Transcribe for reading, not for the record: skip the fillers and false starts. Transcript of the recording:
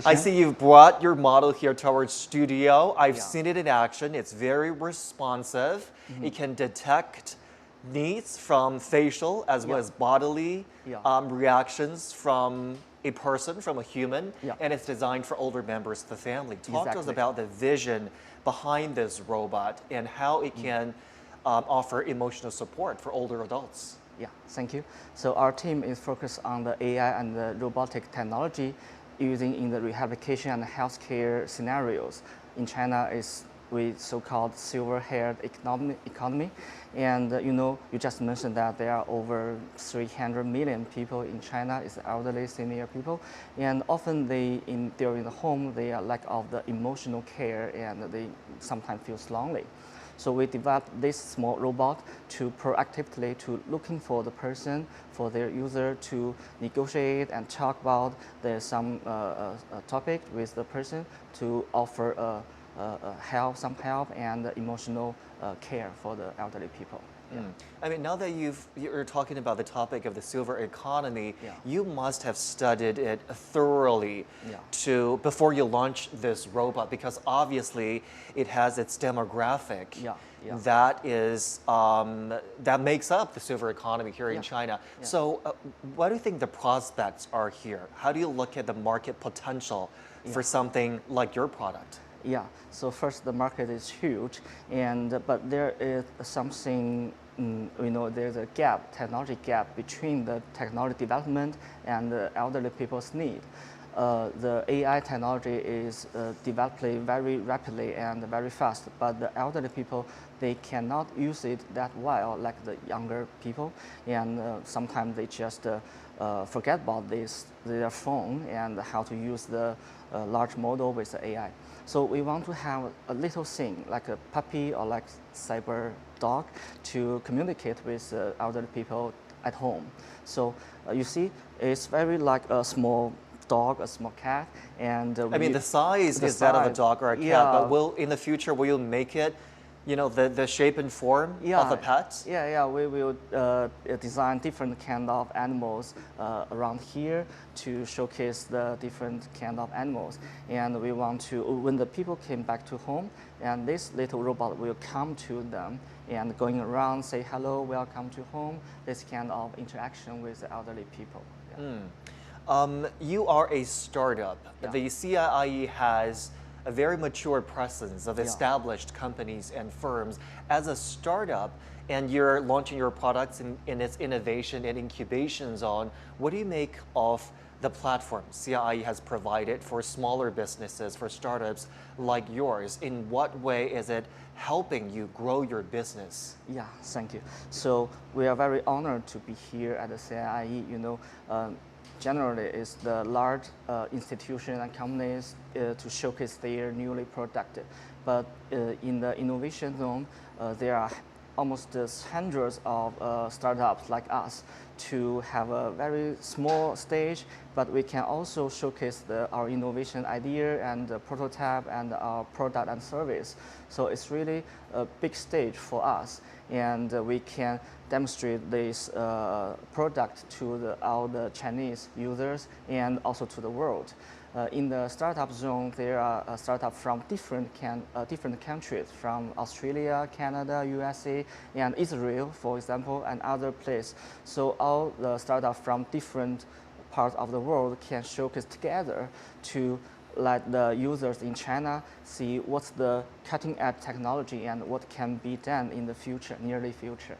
I see you've brought your model here to our studio. I've seen it in action. It's very responsive. It can detect needs from facial as well as bodily reactions from a person, from a human, and it's designed for older members of the family. Talk to us about the vision behind this robot and how it can offer emotional support for older adults. Yeah, thank you. So our team is focused on the AI and the robotic technology using in the rehabilitation and healthcare scenarios. In China is with so-called silver-haired economy. And you just mentioned that there are over 300 million people in China, is elderly senior people. And often they're in the home, they are lack of the emotional care and they sometimes feel lonely. So we developed this small robot to proactively looking for the person, for their user to negotiate and talk about some topic with the person to offer some help and emotional care for the elderly people. I mean, now that you're talking about the topic of the silver economy, you must have studied it thoroughly before you launch this robot, because obviously it has its demographic that makes up the silver economy here in China. So what do you think the prospects are here? How do you look at the market potential for something like your product? Yeah, so first the market is huge, but there is something, there's a technology gap between the technology development and the elderly people's need. The AI technology is developing very rapidly and very fast, but the elderly people, they cannot use it that well like the younger people, and sometimes they just forget about their phone and how to use the large model with the AI. So we want to have a little thing like a puppy or like cyber dog to communicate with elderly people at home. So you see, it's very like a small dog, a small cat, and I mean the size is that of a dog or a cat, but in the future will you make it, the shape and form of a pet? Yeah, we will design different kind of animals around here to showcase the different kind of animals. And we want to, when the people came back to home, and this little robot will come to them and going around, say hello, welcome to home, this kind of interaction with the elderly people. You are a startup. The CIIE has a very mature presence of established companies and firms. As a startup, and you're launching your products in its Innovation and Incubation Zone, what do you make of the platform CIIE has provided for smaller businesses, for startups like yours? In what way is it helping you grow your business? Yeah, thank you. So we are very honored to be here at the CIIE. Generally, it's the large institutions and companies to showcase their newly product. But in the innovation zone, there are almost hundreds of startups like us to have a very small stage, but we can also showcase our innovation idea and prototype and our product and service. So it's really a big stage for us, and we can demonstrate this product to all the Chinese users and also to the world. In the startup zone, there are startups from different countries, from Australia, Canada, USA, and Israel, for example, and other places. So all the startups from different parts of the world can showcase together to let the users in China see what's the cutting-edge technology and what can be done in the future, nearly future.